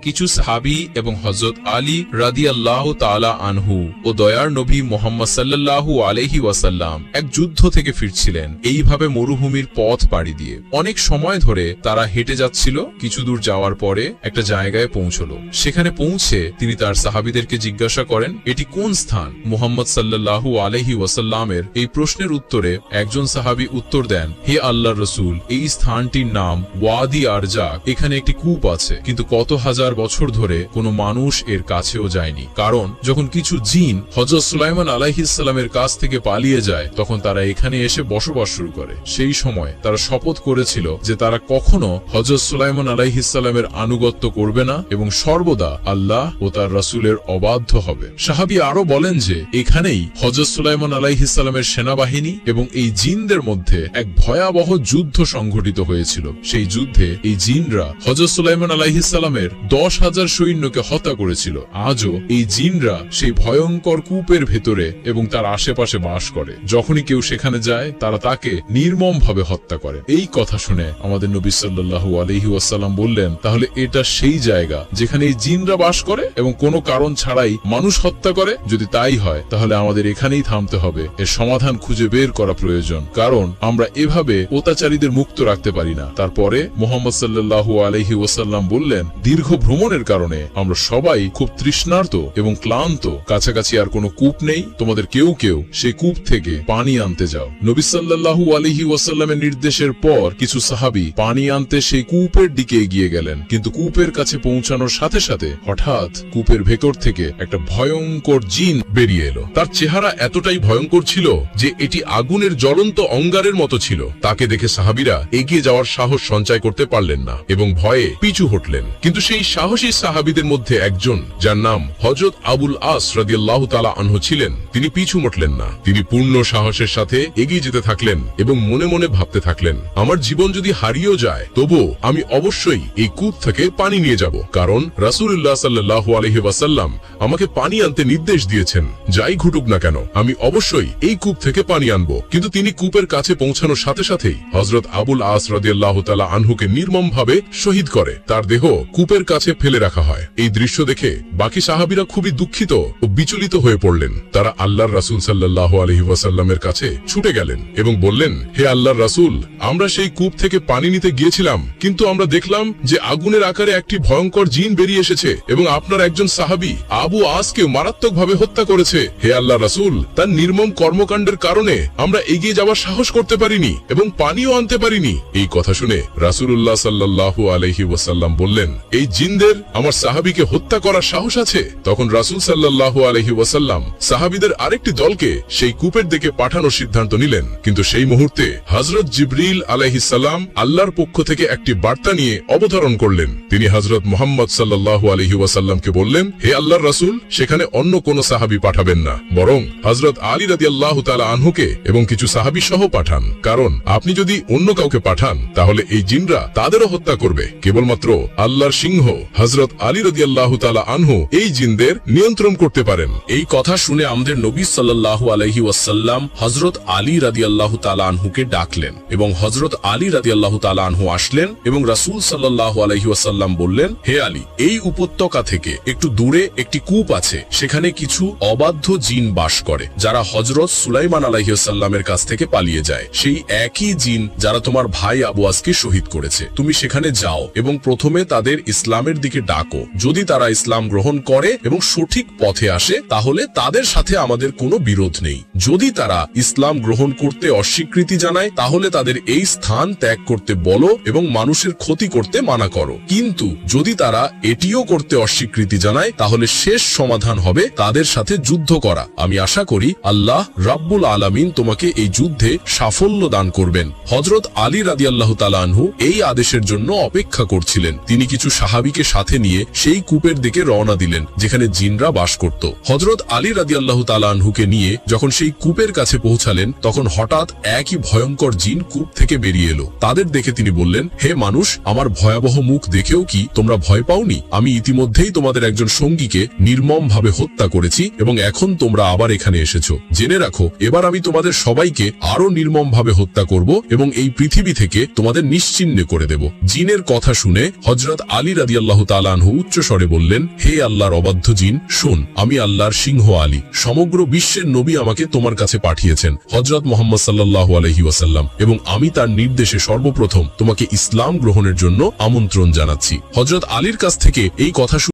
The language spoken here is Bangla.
কিছু সাহাবী এবং হযরত আলী রাদিয়াল্লাহু তাআলা আনহু ও দয়ার নবী মুহাম্মদ সাল্লাল্লাহু আলাইহি ওয়াসাল্লাম এক যুদ্ধ থেকে ফিরছিলেন। এইভাবে মরুভূমির পথ পাড়ি দিয়ে অনেক সময় ধরে তারা হেঁটে যাচ্ছিল। কিছু দূর যাওয়ার পরে একটা জায়গায় পৌঁছলো। সেখানে পৌঁছে তিনি তার সাহাবীদেরকে জিজ্ঞাসা করেন, এটি কোন স্থান? মুহাম্মদ সাল্লাল্লাহু আলাইহি ওয়াসাল্লামের এই প্রশ্নের উত্তরে একজন সাহাবী উত্তর দেন, হে আল্লাহর রাসূল, এই স্থানটির নাম ওয়াদি আরজাক। এখানে একটি কূপ আছে, কিন্তু কত হাজার বছর ধরে কোনো মানুষ এর কাছেও যায়নি। কারণ যখন কিছু জিন হযরত সুলাইমান আলাইহিস সালামের কাছ থেকে পালিয়ে যায়, তখন তারা এখানে এসে বসবাস শুরু করে। সেই সময় তারা শপথ করেছিল যে তারা কখনো হযরত সুলাইমান আলাইহিস সালামের আনুগত্য করবে না এবং সর্বদা আল্লাহ ও তার রাসূলের অবাধ্য হবে। সাহাবী আরো বলেন যে এখানেই হযরত সুলাইমান আলাইহিস সালামের সেনাবাহিনী এবং এই জিনদের মধ্যে এক ভয়াবহ যুদ্ধ সংঘটিত হয়েছিল। সেই যুদ্ধে এই জিনরা হযরত সুলাইমান আলাইহিস সালামের 10,000 সৈন্যকে হত্যা করেছিল। আজও এই জিনরা সেই ভয়ঙ্কর কূপের ভেতরে এবং তার আশেপাশে বাস করে। যখনই কেউ সেখানে যায়, তারা তাকে নির্মমভাবে হত্যা করে। এই কথা শুনে আমাদের নবী সাল্লাল্লাহু আলাইহি ওয়াসাল্লাম বললেন, তাহলে এটা সেই জায়গা যেখানে এই জিনরা বাস করে এবং কোনো কারণ ছাড়াই মানুষ হত্যা করে? যদি তাই হয়, তাহলে আমাদের এখানেই থামতে হবে। এর সমাধান খুঁজে বের করা প্রয়োজন, কারণ আমরা এভাবে অত্যাচারীদের মুক্ত রাখতে পারি না। তারপরে মুহাম্মদ সাল্লাল্লাহু আলাইহি ওয়াসাল্লাম বললেন, দীর্ঘ ভ্রমণের কারণে আমরা সবাই খুব তৃষ্ণার্ত এবং ক্লান্ত। কাছাকাছি আর কোনো কূপ নেই। তোমাদের কেউ কেউ সেই কূপ থেকে পানি আনতে যাও। নবী সাল্লাল্লাহু আলাইহি ওয়াসাল্লামের নির্দেশের পর কিছু সাহাবী পানি আনতে সেই কূপের দিকে এগিয়ে গেলেন। কিন্তু কূপের কাছে পৌঁছানোর সাথে সাথে হঠাৎ কূপের ভেতর থেকে একটা ভয়ঙ্কর জিন বেরিয়ে এলো। তার চেহারা এতটাই ভয়ঙ্কর ছিল যে এটি আগুনের জ্বলন্ত অঙ্গারের মতো ছিল। তাকে দেখে সাহাবীরা এগিয়ে যাওয়ার সাহস সঞ্চয় করতে পারলেন না এবং ভয়ে পিছু হটলেন। কিন্তু সেই সাহসী সাহাবীদের মধ্যে একজন, যার নাম হযরত আবুল আস রাদিয়াল্লাহু তাআলা আনহু ছিলেন, তিনি পিছু হটলেন না। তিনি পূর্ণ সাহসের সাথে এগিয়ে যেতে থাকলেন এবং মনে মনে ভাবতে থাকলেন, আমার জীবন যদি হারিয়েও যায়, তবু আমি অবশ্যই এই কূপ থেকে পানি নিয়ে যাব, কারণ রাসূলুল্লাহ সাল্লাল্লাহু আলাইহি ওয়াসাল্লাম আমাকে পানি আনতে নির্দেশ দিয়েছেন। যাই ঘটুক না কেন, আমি অবশ্যই এই কূপ থেকে পানি আনব। কিন্তু তিনি কূপের কাছে পৌঁছানোর সাথে সাথেই হযরত আবুল আস রাদিয়াল্লাহু তাআলা আনহুকে নির্মমভাবে শহীদ করে তার দেহ কূপের কাছে ফেলে রাখা হয়। এই দৃশ্য দেখে বাকি সাহাবীরা খুবই দুঃখিত ও বিচলিত হয়ে পড়লেন। তারা আল্লাহর রাসূল সাল্লাল্লাহু আলাইহি ওয়াসাল্লামের কাছে ছুটে গেলেন এবং বললেন, হে আল্লাহর রাসূল, আমরা সেই কূপ থেকে পানি নিতে গিয়েছিলাম, কিন্তু আমরা দেখলাম যে আগুনের আকারে একটি ভয়ঙ্কর জিন বেরিয়ে এসেছে এবং আপনার একজন সাহাবী আবু আসকে মারাত্মকভাবে হত্যা করেছে। হে আল্লাহর রাসূল, তার নির্মম কর্মকাণ্ডের কারণে আমরা এগিয়ে যাওয়ার সাহস করতে পারিনি এবং পানিও আনতে পারিনি। এই কথা শুনে রাসূলুল্লাহ সাল্লাল্লাহু আলাইহি ওয়াসাল্লাম বললেন, এই জিনদের আমার সাহাবীকে হত্যা করার সাহস আছে? তখন রাসূল সাল্লাল্লাহু আলাইহি ওয়াসাল্লাম সাহাবীদের আরেকটি দলকে সেই কূপের দিকে পাঠানোর সিদ্ধান্ত নিলেন। কিন্তু সেই মুহূর্তে হযরত জিবরিল আলাইহিস সালাম আল্লাহর পক্ষ থেকে একটি বার্তা নিয়ে অবতরণ করলেন। তিনি হযরত মুহাম্মদ সাল্লাল্লাহু আলাইহি ওয়াসাল্লামকে বললেন, হে আল্লাহর রাসূল, সেখানে অন্য কোন সাহাবী পাঠাবেন না, বরং হযরত আলী রাদিয়াল্লাহু তাআলা আনহুকে এবং কিছু সাহাবী সহ পাঠান। কারণ আপনি যদি অন্য কাউকে পাঠান, তাহলে এই জিনরা তাদেরও হত্যা করবে। কেবলমাত্র আল্লাহর সিংহ হযরত আলী রাদিয়াল্লাহু তাআলা আনহু এই জিনদের নিয়ন্ত্রণ করতে পারেন। এই কথা শুনে আমাদের নবী সাল্লাল্লাহু আলাইহি ওয়াসাল্লাম হযরত আলী রাদিয়াল্লাহু তাআলা আনহুকে ডাকলেন এবং হযরত আলী রাদিয়াল্লাহু তাআলা আনহু আসলেন এবং রাসূল সাল্লাল্লাহু আলাইহি ওয়াসাল্লাম বললেন, হে আলী, এই উপত্যকা থেকে একটু দূরে একটি কূপ আছে। সেখানে কিছু অবাধ্য জিন বাস করে, যারা হযরত সুলাইমান আলাইহিস সালামের কাছ থেকে পালিয়ে যায়। সেই একই জিন যারা তোমার ভাই আবু আসকে শহীদ করেছে। তুমি সেখানে যাও এবং প্রথমে তাদের ইসলামের দিকে ডাকো। যদি তারা ইসলাম গ্রহণ করে এবং সঠিক পথে আসে, তাহলে তাদের সাথে আমাদের কোনো বিরোধ নেই। যদি তারা ইসলাম গ্রহণ করতে অস্বীকৃতি জানায়, তাহলে তাদের এই স্থান ত্যাগ করতে বলো এবং মানুষের ক্ষতি করতে মানা করো। কিন্তু যদি তারা এটিও করতে অস্বীকৃতি জানায়, তাহলে শেষ সমাধান হবে তাদের সাথে যুদ্ধ করা। আমি আশা করি আল্লাহ রাব্বুল আলামিন তোমাকে এই যুদ্ধে সাফল্য দান করবেন। হযরত আলী রাদিয়াল্লাহু তাআলা আনহু এই আদেশের জন্য অপেক্ষা করছিলেন। তিনি কিছু সাহাবীকে সাথে নিয়ে সেই কূপের দিকে রওনা দিলেন যেখানে জিনরা বাস করত। হযরত আলী রাদিয়াল্লাহু তাআলা আনহুকে নিয়ে যখন সেই কূপের কাছে পৌঁছালেন, তখন হঠাৎ একই ভয়ঙ্কর জিন কূপ থেকে বেরিয়ে এলো। তাদের দেখে তিনি বললেন, হে মানুষ, আমার ভয়াবহ মুখ দেখেও কি তোমরা ভয় পাওনি? আমি ইতিমধ্যেই তোমাদের একজন সঙ্গীকে নির্মমভাবে হত্যা করেছি এবং এখন তোমরা আবার এখানে এসেছো। জেনে রাখো, এবার আমি তোমাদের সবাইকে আরো নির্মমভাবে হত্যা করব এবং এই পৃথিবী থেকে তোমাদের নিশ্চিহ্ন করে দেব। জিনের কথা শুনে হযরত আলী রাদিয়াল্লাহু রাদিয়াল্লাহু তাআলা আনহু উচ্চ স্বরে বললেন, হে আল্লাহর অবাধ্য জিন, শোন, আমি আল্লাহর সিংহ আলী। সমগ্র বিশ্বের নবী আমাকে তোমার কাছে পাঠিয়েছেন, হযরত মুহাম্মদ সাল্লাল্লাহু আলাইহি ওয়াসাল্লাম, এবং আমি তার নির্দেশে সর্বপ্রথম তোমাকে ইসলাম গ্রহণের জন্য আমন্ত্রণ জানাচ্ছি। হযরত আলীর কাছ থেকে এই কথা